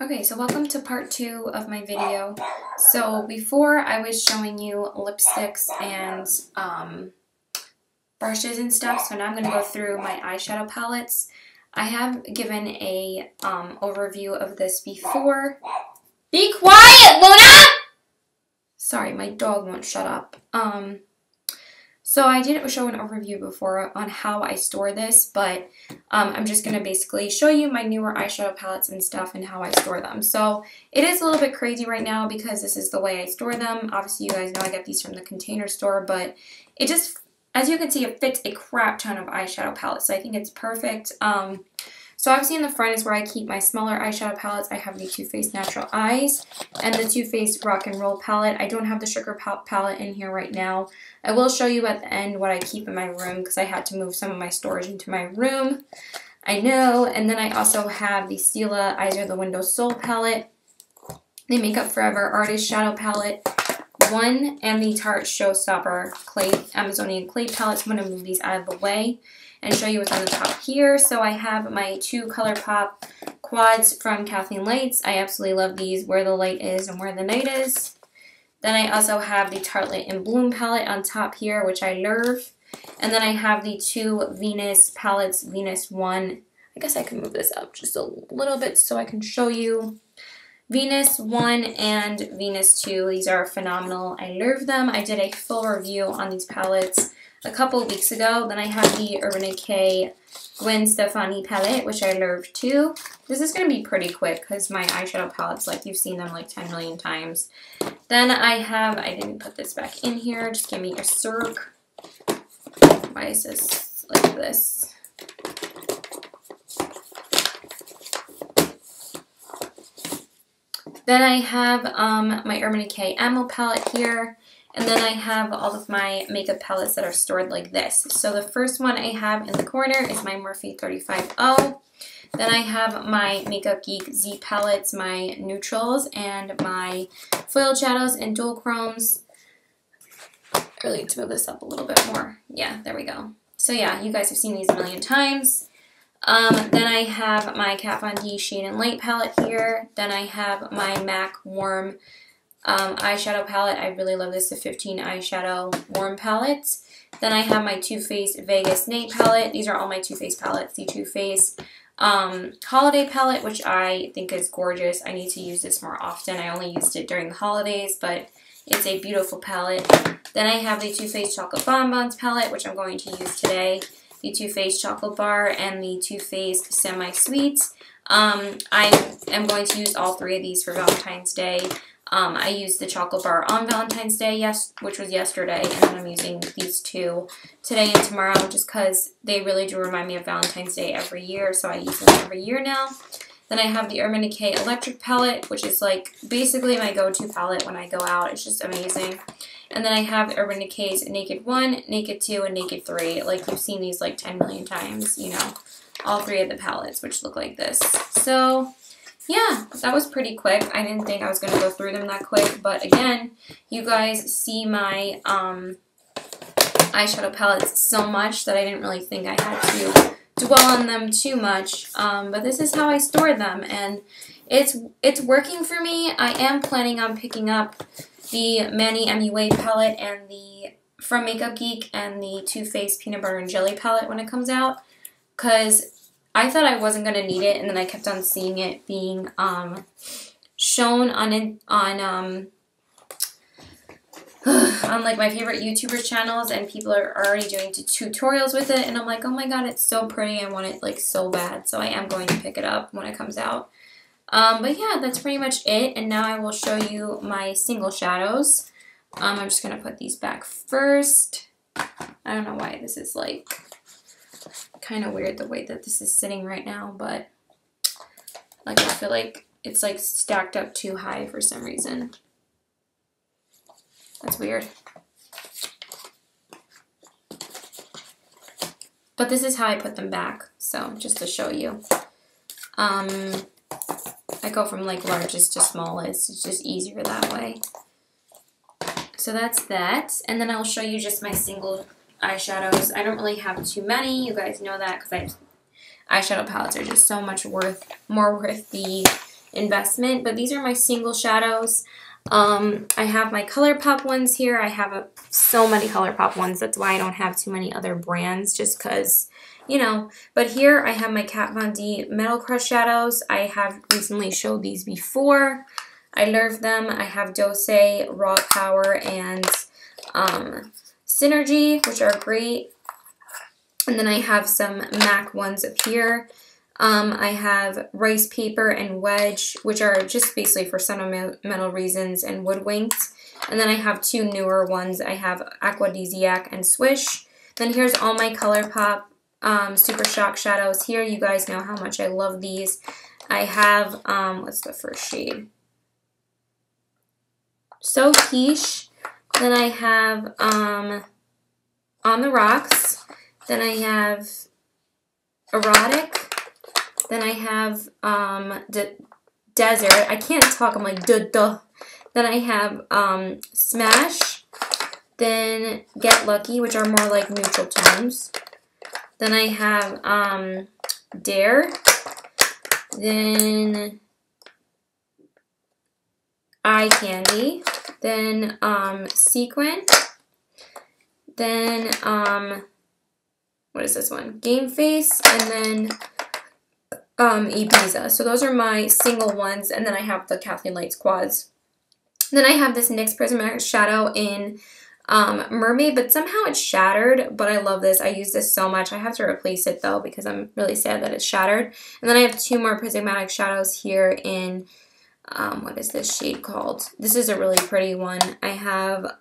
Okay, so welcome to part 2 of my video. So before I was showing you lipsticks and brushes and stuff, so now I'm going to go through my eyeshadow palettes. I have given a overview of this before. Be quiet, Luna! Sorry, my dog won't shut up. So I did show an overview before on how I store this, but I'm just going to basically show you my newer eyeshadow palettes and stuff and how I store them. So it is a little bit crazy right now because this is the way I store them. Obviously, you guys know I get these from the Container Store, but it just, as you can see, it fits a crap ton of eyeshadow palettes. So I think it's perfect. So obviously in the front is where I keep my smaller eyeshadow palettes. I have the Too Faced Natural Eyes and the Too Faced Rock and Roll palette. I don't have the Sugar palette in here right now. I will show you at the end what I keep in my room because I had to move some of my storage into my room. I know. And then I also have the Stila Eyes Are the Window Soul palette, the Makeup Forever Artist Shadow palette, and the Tarte Showstopper Amazonian Clay palettes. I'm going to move these out of the way and show you what's on the top here. So I have my two ColourPop quads from Kathleen Lights. I absolutely love these, Where the Light Is and Where the Night Is. Then I also have the Tartelette in Bloom palette on top here, which I love. And then I have the two Venus palettes, Venus 1. I guess I can move this up just a little bit so I can show you. Venus 1 and Venus 2. These are phenomenal. I love them. I did a full review on these palettes a couple of weeks ago. Then I have the Urban Decay Gwen Stefani palette, which I love too. This is going to be pretty quick because my eyeshadow palettes, like you've seen them like 10 million times. Then I didn't put this back in here, just give me a circ. Why is this like this? Then I have my Urban Decay Ammo palette here. And then I have all of my makeup palettes that are stored like this. So the first one I have in the corner is my Morphe 35O. Then I have my Makeup Geek Z palettes, my neutrals, and my foiled shadows and dual chromes. I really need to move this up a little bit more. Yeah, there we go. So yeah, you guys have seen these a million times. Then I have my Kat Von D Shade and Light palette here. Then I have my MAC Warm eyeshadow palette. I really love this, the 15 eyeshadow warm palette. Then I have my Too Faced Vegas Night palette. These are all my Too Faced palettes. The Too Faced holiday palette, which I think is gorgeous. I need to use this more often. I only used it during the holidays, but it's a beautiful palette. Then I have the Too Faced Chocolate Bonbons palette, which I'm going to use today. The Too Faced Chocolate Bar and the Too Faced Semi Sweets. I am going to use all three of these for Valentine's Day. I used the chocolate bar on Valentine's Day, which was yesterday, and then I'm using these two today and tomorrow just because they really do remind me of Valentine's Day every year, so I use them every year now. Then I have the Urban Decay Electric palette, which is like basically my go-to palette when I go out. It's just amazing. And then I have Urban Decay's Naked 1, Naked 2, and Naked 3. Like you've seen these like 10 million times, you know, all three of the palettes, which look like this. So yeah, that was pretty quick. I didn't think I was going to go through them that quick, but again, you guys see my eyeshadow palettes so much that I didn't really think I had to dwell on them too much, but this is how I store them, and it's working for me. I am planning on picking up the Manny MUA palette and the from Makeup Geek and the Too Faced Peanut Butter and Jelly palette when it comes out, because I thought I wasn't going to need it, and then I kept on seeing it being shown on like my favorite YouTubers channels, and people are already doing tutorials with it, and I'm like, oh my god, it's so pretty, I want it like so bad, so I am going to pick it up when it comes out. But yeah, that's pretty much it, and now I will show you my single shadows. I'm just going to put these back first. I don't know why this is like kind of weird the way that this is sitting right now, but like I feel like it's like stacked up too high for some reason. That's weird. But this is how I put them back, so just to show you. I go from like largest to smallest. It's just easier that way. So that's that, and then I'll show you just my single eyeshadows. I don't really have too many. You guys know that because eyeshadow palettes are just so much more worth the investment, but these are my single shadows. I have my ColourPop ones here. I have so many ColourPop ones. That's why I don't have too many other brands, just because, you know. But here I have my Kat Von D Metal Crush shadows. I have recently showed these before. I love them. I have Dose, Raw Power, and Synergy, which are great. And then I have some MAC ones up here. I have Rice Paper and Wedge, which are just basically for sentimental reasons, and Woodwinked. And then I have two newer ones. I have Aquadesiac and Swish. Then here's all my ColourPop Super Shock shadows here. You guys know how much I love these. I have, what's the first shade? So Quiche. Then I have On the Rocks. Then I have Erotic. Then I have Desert. I can't talk. I'm like duh. Then I have Smash. Then Get Lucky, which are more like neutral tones. Then I have Dare. Then Eye Candy. Then Sequin. Then what is this one? Game Face. And then Ibiza. So those are my single ones, and then I have the Kathleen Lights quads. Then I have this NYX Prismatic Shadow in Mermaid, but somehow it's shattered, but I love this. I use this so much. I have to replace it though because I'm really sad that it's shattered. And then I have two more Prismatic Shadows here in, what is this shade called? This is a really pretty one. I have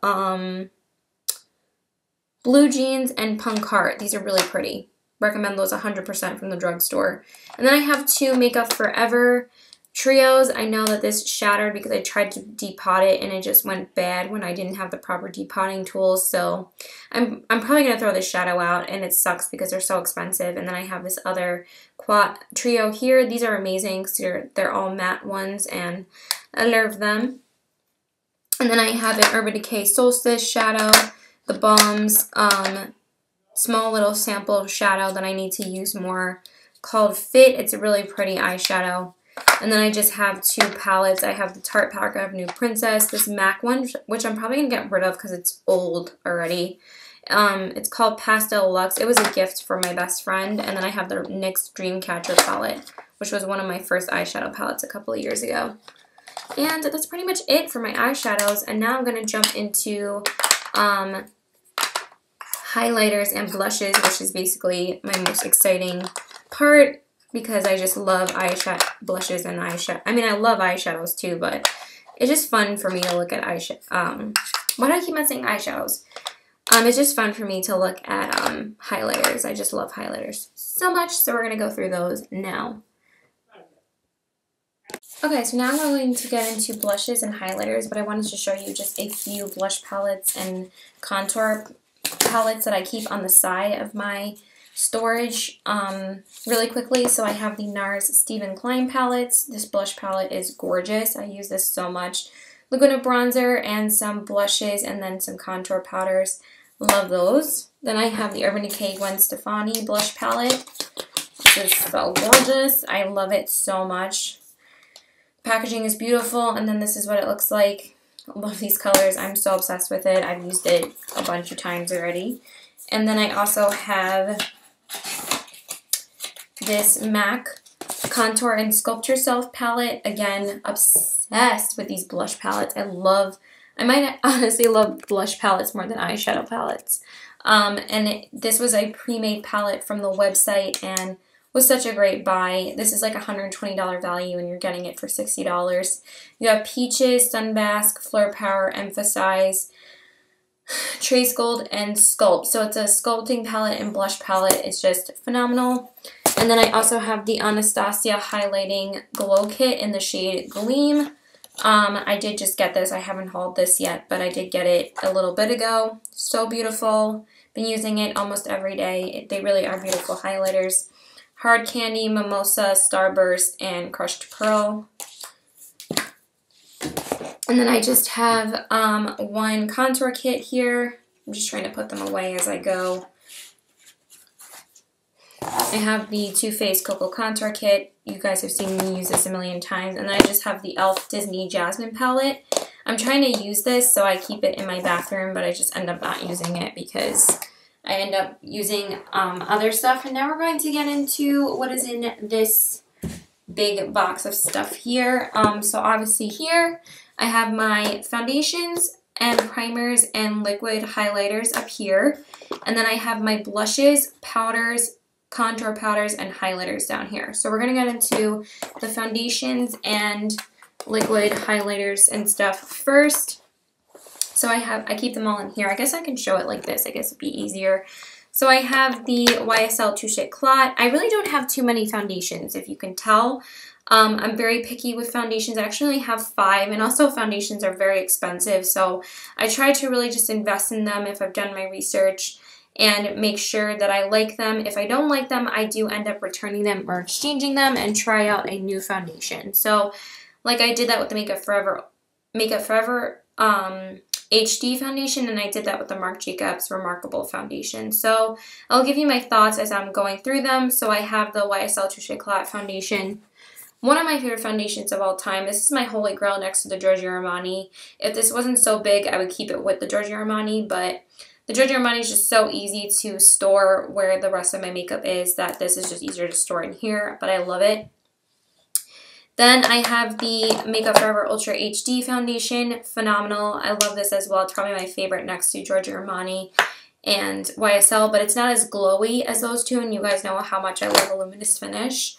Blue Jeans and Punk Heart. These are really pretty. Recommend those 100% from the drugstore. And then I have two Makeup Forever trios. I know that this shattered because I tried to depot it and it just went bad when I didn't have the proper depotting tools. So I'm probably going to throw this shadow out, and it sucks because they're so expensive. And then I have this other quad trio here. These are amazing because they're all matte ones and I love them. And then I have an Urban Decay Solstice shadow, the Balms small little sample shadow that I need to use more called Fit. It's a really pretty eyeshadow. And then I just have two palettes. I have the Tarte Paragraph Nude Princess, this MAC one, which I'm probably going to get rid of because it's old already. It's called Pastel Luxe. It was a gift for my best friend. And then I have the NYX Dreamcatcher palette, which was one of my first eyeshadow palettes a couple of years ago. And that's pretty much it for my eyeshadows. And now I'm going to jump into highlighters and blushes, which is basically my most exciting part because I just love blushes and eyeshadow. I mean, I love eyeshadows too, but it's just fun for me to look at eyeshadow. Why do I keep on saying eyeshadows? It's just fun for me to look at highlighters. I just love highlighters so much, so we're going to go through those now. Okay, so now I'm going to get into blushes and highlighters, but I wanted to show you just a few blush palettes and contour palettes that I keep on the side of my storage really quickly. So I have the NARS Stephen Klein palettes. This blush palette is gorgeous. I use this so much. Laguna bronzer and some blushes and then some contour powders. Love those. Then I have the Urban Decay Gwen Stefani blush palette. This is so gorgeous. I love it so much. Packaging is beautiful, and then this is what it looks like. I love these colors. I'm so obsessed with it. I've used it a bunch of times already. And then I also have this MAC Contour and Sculpt Yourself palette. Again, obsessed with these blush palettes. I might honestly love blush palettes more than eyeshadow palettes. This was a pre-made palette from the website and was such a great buy. This is like $120 value and you're getting it for $60. You have Peaches, Sunbask, Fleur Power, Emphasize, Trace Gold, and Sculpt. So it's a sculpting palette and blush palette. It's just phenomenal. And then I also have the Anastasia Highlighting Glow Kit in the shade Gleam. I did just get this. I haven't hauled this yet, but I did get it a little bit ago. So beautiful. Been using it almost every day. They really are beautiful highlighters. Hard Candy, Mimosa, Starburst, and Crushed Pearl. And then I just have one contour kit here. I'm just trying to put them away as I go. I have the Too Faced Cocoa Contour Kit. You guys have seen me use this a million times. And then I just have the e.l.f. Disney Jasmine Palette. I'm trying to use this so I keep it in my bathroom, but I just end up not using it because I end up using other stuff. And now we're going to get into what is in this big box of stuff here. So obviously here I have my foundations and primers and liquid highlighters up here. And then I have my blushes, powders, contour powders, and highlighters down here. So we're going to get into the foundations and liquid highlighters and stuff first. So I keep them all in here. I guess I can show it like this. I guess it'd be easier. So I have the YSL Touche Éclat. I really don't have too many foundations, if you can tell. I'm very picky with foundations. I actually only have 5, and also foundations are very expensive. So I try to really just invest in them if I've done my research and make sure that I like them. If I don't like them, I do end up returning them or exchanging them and try out a new foundation. So like I did that with the Makeup Forever HD foundation, and I did that with the Marc Jacobs Remarkable foundation. So I'll give you my thoughts as I'm going through them. So I have the YSL Touche Éclat foundation. One of my favorite foundations of all time. This is my holy grail next to the Giorgio Armani. If this wasn't so big, I would keep it with the Giorgio Armani, but the Giorgio Armani is just so easy to store where the rest of my makeup is that this is just easier to store in here, but I love it. Then I have the Makeup Forever Ultra HD foundation. Phenomenal. I love this as well. It's probably my favorite next to Giorgio Armani and YSL, but it's not as glowy as those two, and you guys know how much I love a luminous finish.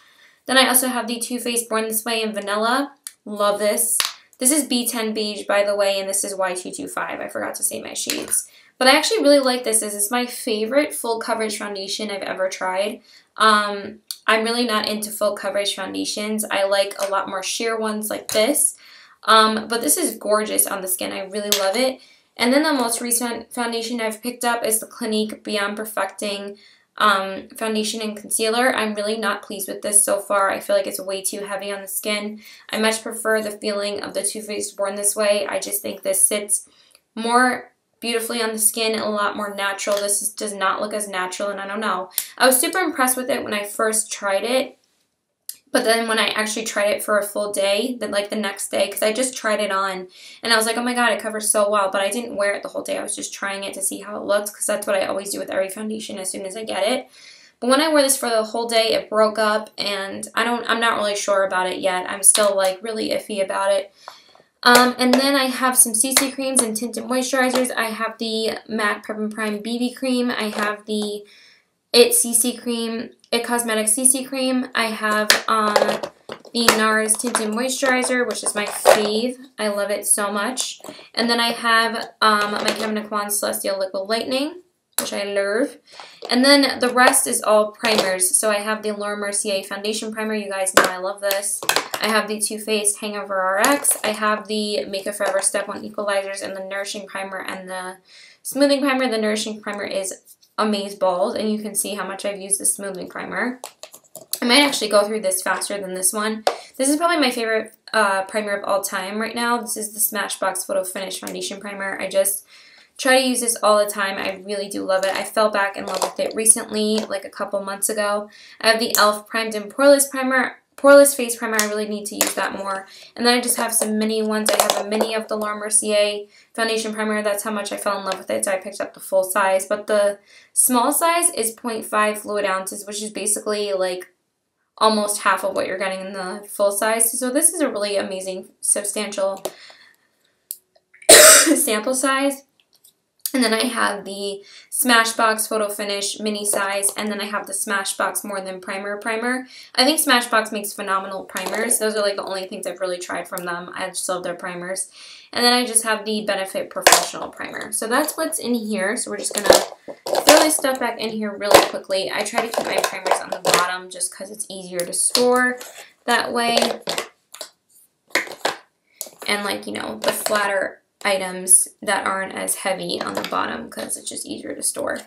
Then I also have the Too Faced Born This Way in Vanilla. Love this. This is B10 Beige, by the way, and this is Y225. I forgot to say my shades. But I actually really like this. This is my favorite full coverage foundation I've ever tried. I'm really not into full coverage foundations. I like a lot more sheer ones like this. But this is gorgeous on the skin. I really love it. And then the most recent foundation I've picked up is the Clinique Beyond Perfecting foundation and concealer. I'm really not pleased with this so far. I feel like it's way too heavy on the skin. I much prefer the feeling of the Too Faced Born This Way. I just think this sits more beautifully on the skin, a lot more natural. This does not look as natural, and I don't know. I was super impressed with it when I first tried it, but then when I actually tried it for a full day, then like the next day, because I just tried it on, and I was like, oh my god, it covers so well, but I didn't wear it the whole day. I was just trying it to see how it looked, because that's what I always do with every foundation as soon as I get it. But when I wore this for the whole day, it broke up, and I'm not really sure about it yet. I'm still like really iffy about it. And then I have some CC creams and tinted moisturizers. I have the MAC Prep and Prime BB cream. I have the It CC cream, It Cosmetics CC cream. I have the NARS Tinted Moisturizer, which is my fave. I love it so much. And then I have my Kevyn Aucoin Celestial Liquid Lightning, which I love. And then the rest is all primers. So I have the Laura Mercier Foundation Primer. You guys know I love this. I have the Too Faced Hangover RX. I have the Makeup Forever Step 1 Equalizers and the Nourishing Primer and the Smoothing Primer. The Nourishing Primer is amazeballs, and you can see how much I've used the Smoothing Primer. I might actually go through this faster than this one. This is probably my favorite primer of all time right now. This is the Smashbox Photo Finish Foundation Primer. I just try to use this all the time. I really do love it. I fell back in love with it recently, like a couple months ago. I have the e.l.f. Primed and Poreless Primer. Poreless Face Primer, I really need to use that more. And then I just have some mini ones. I have a mini of the Laura Mercier Foundation Primer. That's how much I fell in love with it, so I picked up the full size. But the small size is 0.5 fluid ounces, which is basically like almost half of what you're getting in the full size. So this is a really amazing, substantial sample size. And then I have the Smashbox Photo Finish mini size, and then I have the Smashbox More Than Primer. I think Smashbox makes phenomenal primers. Those are like the only things I've really tried from them. I just love their primers. And then I just have the Benefit Professional Primer. So that's what's in here. So we're just going to throw this stuff back in here really quickly. I try to keep my primers on the bottom just because it's easier to store that way. And like, you know, the flatter items that aren't as heavy on the bottom because it's just easier to store.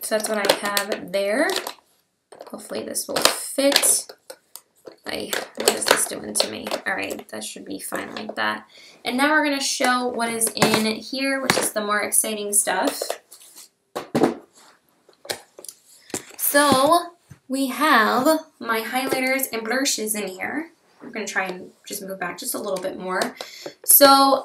So that's what I have there. Hopefully this will fit. What is this doing to me? All right, that should be fine like that. And now we're gonna show what is in here, which is the more exciting stuff. So we have my highlighters and blushes in here. I'm gonna try and just move back just a little bit more. So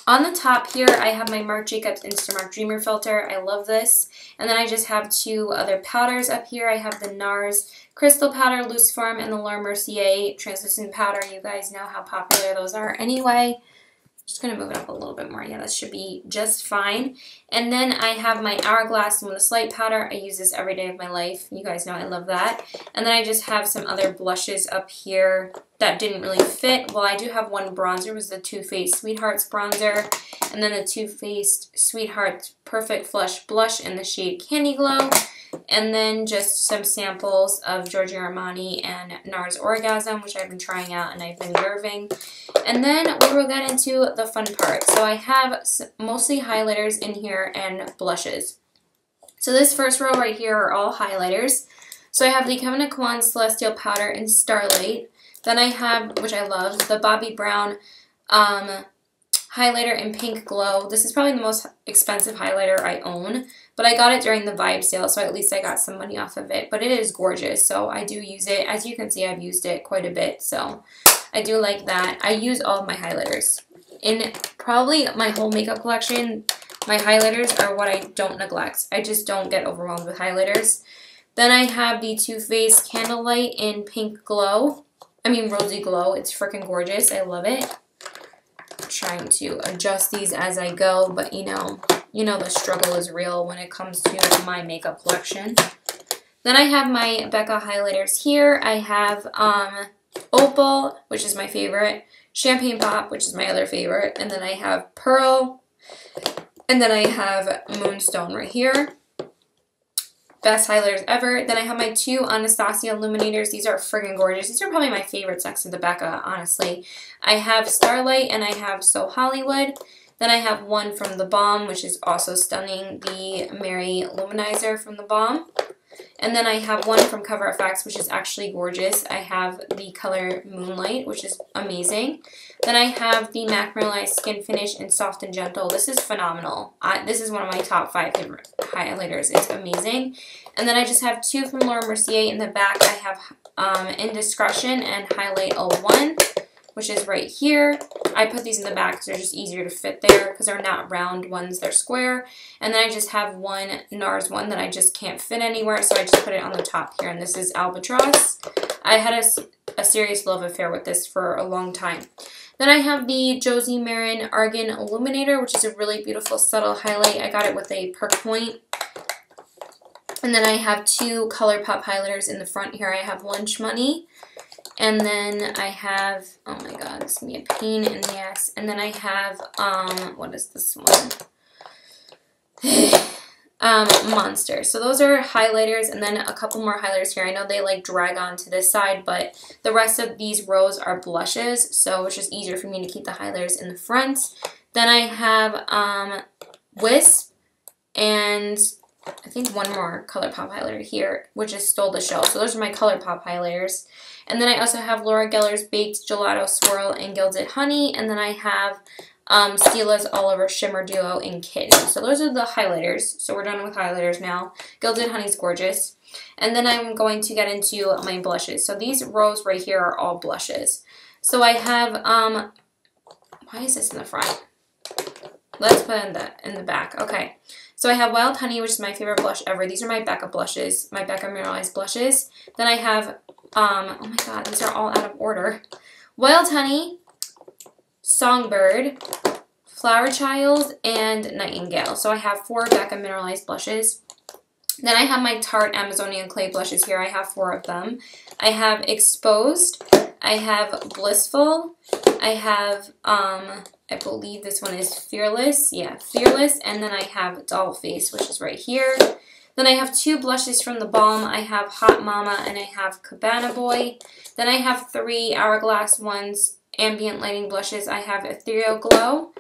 on the top here, I have my Marc Jacobs Instamark Dreamer filter. I love this. And then I just have two other powders up here. I have the NARS Crystal Powder Loose Form and the Laura Mercier Translucent Powder. You guys know how popular those are anyway. Just going to move it up a little bit more. Yeah, that should be just fine. And then I have my Hourglass Luminous Light Powder. I use this every day of my life. You guys know I love that. And then I just have some other blushes up here that didn't really fit. Well, I do have one bronzer. It was the Too Faced Sweethearts bronzer. And then the Too Faced Sweethearts Perfect Flush Blush in the shade Candy Glow. And then just some samples of Giorgio Armani and NARS Orgasm, which I've been trying out and I've been nerving. And then we will get into the fun part. So I have mostly highlighters in here and blushes. So this first row right here are all highlighters. So I have the Kevyn Aucoin Celestial Powder in Starlight. Then I have, which I love, the Bobbi Brown highlighter in Pink Glow. This is probably the most expensive highlighter I own, but I got it during the Vibe sale, so at least I got some money off of it. But it is gorgeous, so I do use it. As you can see, I've used it quite a bit, so I do like that. I use all of my highlighters. In probably my whole makeup collection, my highlighters are what I don't neglect. I just don't get overwhelmed with highlighters. Then I have the Too Faced Candlelight in Pink Glow. I mean Rosy Glow. It's freaking gorgeous. I love it. Trying to adjust these as I go, but you know the struggle is real when it comes to my makeup collection. Then I have my Becca highlighters here. I have Opal, which is my favorite, Champagne Pop, which is my other favorite, and then I have Pearl, and then I have Moonstone right here. Best highlighters ever. Then I have my two Anastasia Illuminators. These are friggin' gorgeous. These are probably my favorites next to the Becca, honestly. I have Starlight and I have So Hollywood. Then I have one from The Balm, which is also stunning, the Mary Luminizer from The Balm. And then I have one from Cover FX, which is actually gorgeous. I have the color Moonlight, which is amazing. Then I have the MAC Mineralized Skin Finish in Soft and Gentle. This is phenomenal. This is one of my top 5 favorite highlighters. It's amazing. And then I just have two from Laura Mercier in the back. I have Indiscretion and Highlight 01, which is right here. I put these in the back because they're just easier to fit there because they're not round ones, they're square. And then I just have one NARS one that I just can't fit anywhere, so I just put it on the top here, and this is Albatross. I had a serious love affair with this for a long time. Then I have the Josie Maran Argan Illuminator, which is a really beautiful subtle highlight. I got it with a perk point. And then I have two ColourPop highlighters in the front here. I have Lunch Money. And then I have, oh my god, this is going to be a pain in the ass. And then I have, what is this one? Monster. So those are highlighters, and then a couple more highlighters here. I know they like drag on to this side, but the rest of these rows are blushes, so it's just easier for me to keep the highlighters in the front. Then I have Wisp, and I think one more ColourPop highlighter here, which is Stole the Show. So those are my ColourPop highlighters. And then I also have Laura Geller's Baked Gelato Swirl in Gilded Honey. And then I have Stila's All Over Shimmer Duo in Kitten. So those are the highlighters. So we're done with highlighters now. Gilded Honey's gorgeous. And then I'm going to get into my blushes. So these rows right here are all blushes. So I have, why is this in the front? Let's put it in the back. Okay. So I have Wild Honey, which is my favorite blush ever. These are my Becca blushes, my Becca Mineralized blushes. Then I have, oh my god, these are all out of order. Wild Honey, Songbird, Flower Child, and Nightingale. So I have 4 Becca Mineralized blushes. Then I have my Tarte Amazonian Clay blushes here. I have 4 of them. I have Exposed. I have Blissful. I have, I believe this one is Fearless. Yeah, Fearless. And then I have Doll Face, which is right here. Then I have 2 blushes from The Balm. I have Hot Mama and I have Cabana Boy. Then I have 3 Hourglass ones, ambient lighting blushes. I have Ethereal Glow.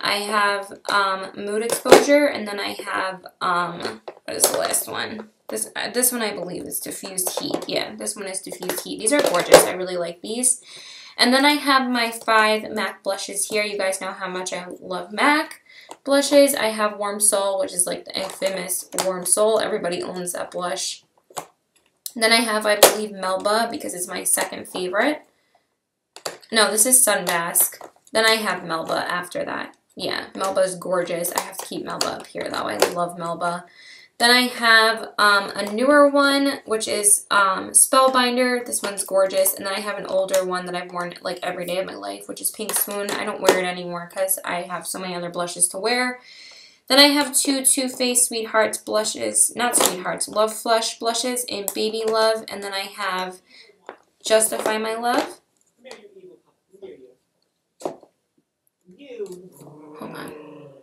I have Mood Exposure. And then I have, what is the last one? This one I believe is Diffused Heat. Yeah, this one is Diffused Heat. These are gorgeous. I really like these. And then I have my 5 MAC blushes here. You guys know how much I love MAC blushes. I have Warm Soul, which is like the infamous Warm Soul. Everybody owns that blush. Then I have, I believe, Melba, because it's my second favorite. No, this is Sunbask. Then I have Melba after that. Yeah, Melba is gorgeous. I have to keep Melba up here, though. I love Melba. Then I have a newer one, which is Spellbinder. This one's gorgeous. And then I have an older one that I've worn like every day of my life, which is Pink Swoon. I don't wear it anymore because I have so many other blushes to wear. Then I have 2 Too Faced Sweethearts blushes, not Sweethearts, Love Flush blushes in Baby Love. And then I have Justify My Love. Hold on.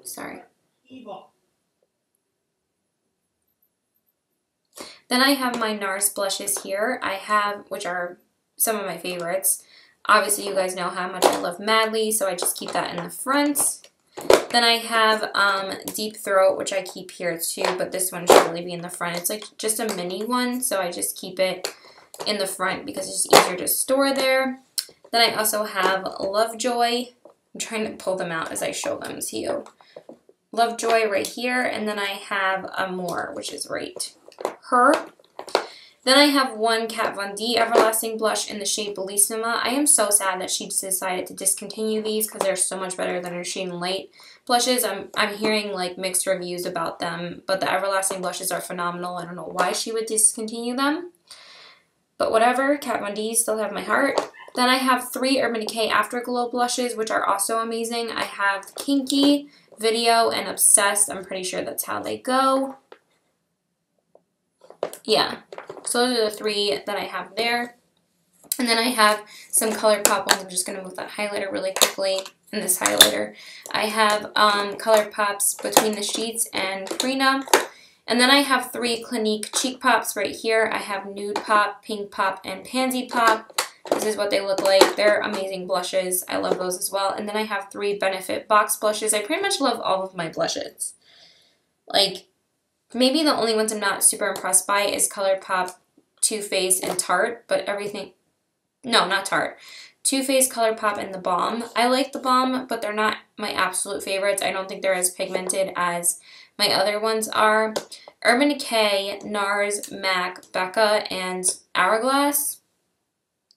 Sorry. Then I have my NARS blushes here. I have, which are some of my favorites. Obviously, you guys know how much I love Madly, so I just keep that in the front. Then I have Deep Throat, which I keep here too, but this one should really be in the front. It's like just a mini one, so I just keep it in the front because it's just easier to store there. Then I also have Lovejoy. I'm trying to pull them out as I show them to you. Lovejoy right here, and then I have Amore, which is right her. Then I have one Kat Von D Everlasting Blush in the shade Bellissima. I am so sad that she decided to discontinue these because they're so much better than her Shade and Light blushes. I'm hearing like mixed reviews about them, but the Everlasting blushes are phenomenal. I don't know why she would discontinue them, but whatever. Kat Von D still have my heart. Then I have 3 Urban Decay Afterglow blushes, which are also amazing. I have Kinky, Video, and Obsessed. I'm pretty sure that's how they go. Yeah, so those are the 3 that I have there. And then I have some ColourPop ones. I'm just going to move that highlighter really quickly in this highlighter. I have ColourPop's Between the Sheets and Prina. And then I have 3 Clinique Cheek Pops right here. I have Nude Pop, Pink Pop, and Pansy Pop. This is what they look like. They're amazing blushes. I love those as well. And then I have 3 Benefit Box blushes. I pretty much love all of my blushes. Like, maybe the only ones I'm not super impressed by is ColourPop, Too Faced, and Tarte, but everything, no, not Tarte. Too Faced, ColourPop, and The Balm. I like The Balm, but they're not my absolute favorites. I don't think they're as pigmented as my other ones are. Urban Decay, NARS, MAC, Becca, and Hourglass,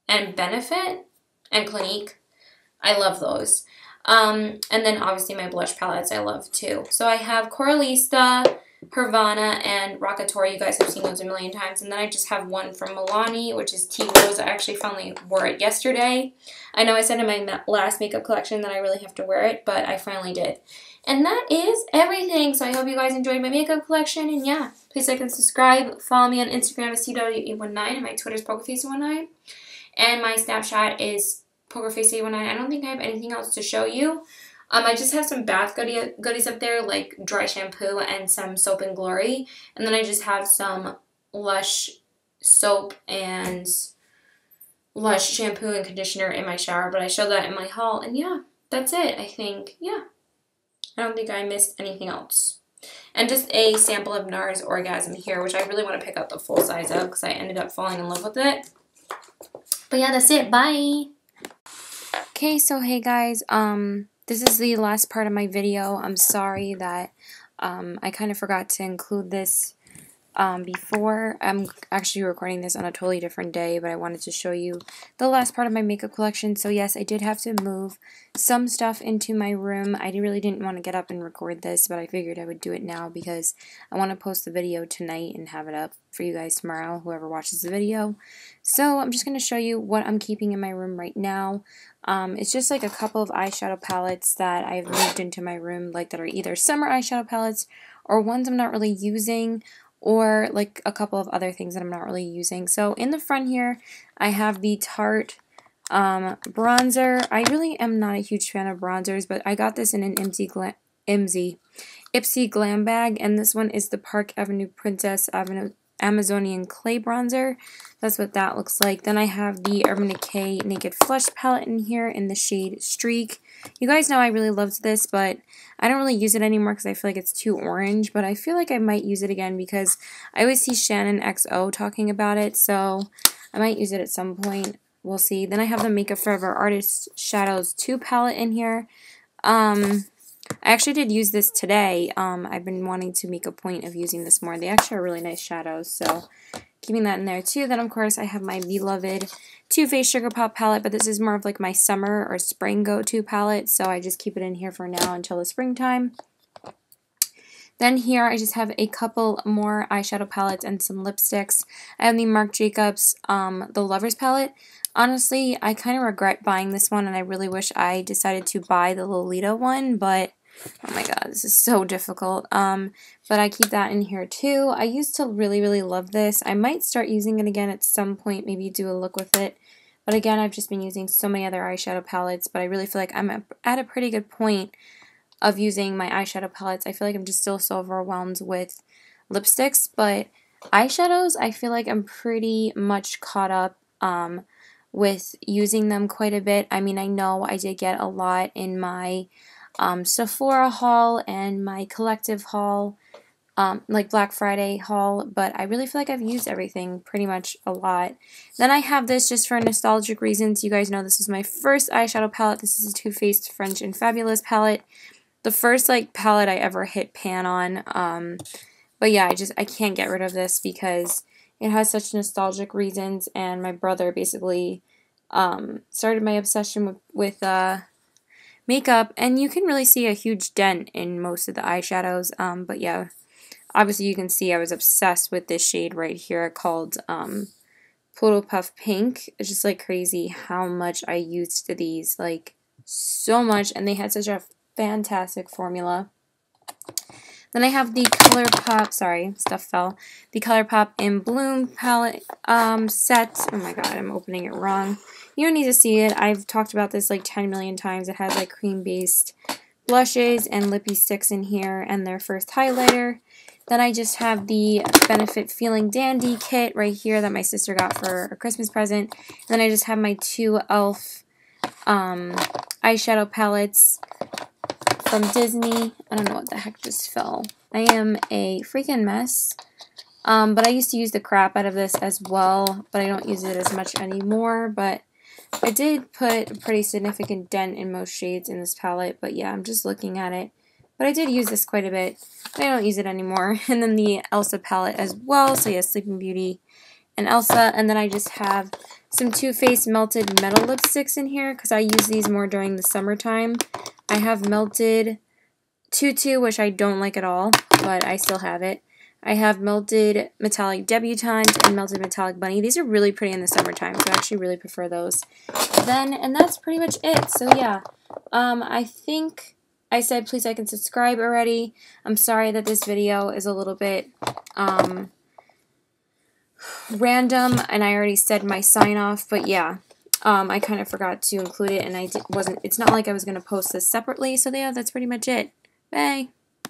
and Benefit, and Clinique. I love those. And then obviously my blush palettes I love too. So I have Coralista, Hervana, and Rockatori. You guys have seen those a million times. And then I just have one from Milani, which is Tea Rose. I actually finally wore it yesterday. I know I said in my last makeup collection that I really have to wear it, but I finally did. And that is everything. So I hope you guys enjoyed my makeup collection. And yeah, please like and subscribe. Follow me on Instagram as CW819, and my Twitter is PokerFace819. And my Snapchat is PokerFace819. I don't think I have anything else to show you. I just have some bath goodies up there, like dry shampoo and some Soap and Glory. And then I just have some Lush soap and Lush shampoo and conditioner in my shower. But I showed that in my haul. And yeah, that's it, I think. Yeah. I don't think I missed anything else. And just a sample of NARS Orgasm here, which I really want to pick up the full size of because I ended up falling in love with it. But yeah, that's it. Bye! Okay, so hey guys, this is the last part of my video. I'm sorry that I kind of forgot to include this before. I'm actually recording this on a totally different day, but I wanted to show you the last part of my makeup collection. So yes, I did have to move some stuff into my room. I really didn't want to get up and record this, but I figured I would do it now because I want to post the video tonight and have it up for you guys tomorrow, whoever watches the video. So I'm just going to show you what I'm keeping in my room right now. It's just like a couple of eyeshadow palettes that I've moved into my room, like that are either summer eyeshadow palettes or ones I'm not really using, or like a couple of other things that I'm not really using. So in the front here, I have the Tarte bronzer. I really am not a huge fan of bronzers, but I got this in an Ipsy Glam bag, and this one is the Park Avenue Princess Amazonian Clay Bronzer. That's what that looks like. Then I have the Urban Decay Naked Flush palette in here in the shade Streak. You guys know I really loved this, but I don't really use it anymore because I feel like it's too orange, but I feel like I might use it again because I always see Shannon XO talking about it, so I might use it at some point. We'll see. Then I have the Makeup Forever Artist Shadows 2 palette in here. I actually did use this today. I've been wanting to make a point of using this more. They actually are really nice shadows, so keeping that in there too. Then, of course, I have my beloved Too Faced Sugar Pop palette, but this is more of like my summer or spring go-to palette, so I just keep it in here for now until the springtime. Then here I just have a couple more eyeshadow palettes and some lipsticks. I have the Marc Jacobs The Lovers palette. Honestly, I kind of regret buying this one, and I really wish I decided to buy the Lolita one, but oh my god, this is so difficult. But I keep that in here too. I used to really, really love this. I might start using it again at some point, maybe do a look with it. But again, I've just been using so many other eyeshadow palettes, but I really feel like I'm at a pretty good point of using my eyeshadow palettes. I feel like I'm just still so overwhelmed with lipsticks, but eyeshadows, I feel like I'm pretty much caught up with using them quite a bit. I mean, I know I did get a lot in my Sephora haul and my collective haul, like Black Friday haul, but I really feel like I've used everything pretty much a lot. Then I have this just for nostalgic reasons. You guys know this is my first eyeshadow palette. This is a Too Faced French and Fabulous palette. The first like palette I ever hit pan on. But yeah, I can't get rid of this because it has such nostalgic reasons, and my brother basically started my obsession with makeup, and you can really see a huge dent in most of the eyeshadows. But yeah, obviously you can see I was obsessed with this shade right here called Pluto Puff Pink. It's just like crazy how much I used these, like so much, and they had such a fantastic formula. Then I have the ColourPop, sorry, stuff fell. The ColourPop in Bloom palette set. Oh my god, I'm opening it wrong. You don't need to see it. I've talked about this like 10 million times. It has like cream-based blushes and lippy sticks in here and their first highlighter. Then I just have the Benefit Feeling Dandy kit right here that my sister got for a Christmas present. And then I just have my two e.l.f. Eyeshadow palettes from Disney. I don't know what the heck just fell. I am a freaking mess. But I used to use the crap out of this as well, but I don't use it as much anymore. But I did put a pretty significant dent in most shades in this palette, but yeah, I'm just looking at it. But I did use this quite a bit, but I don't use it anymore. And then the Elsa palette as well, so yeah, Sleeping Beauty and Elsa. And then I just have some Too Faced Melted Metal lipsticks in here, because I use these more during the summertime. I have Melted Tutu, which I don't like at all, but I still have it. I have Melted Metallic Debutante and Melted Metallic Bunny. These are really pretty in the summertime, so I actually really prefer those. And that's pretty much it. So yeah, I think I said please like and subscribe already. I'm sorry that this video is a little bit random, and I already said my sign off, but yeah. I kind of forgot to include it, and it's not like I was going to post this separately, so yeah, that's pretty much it. Bye!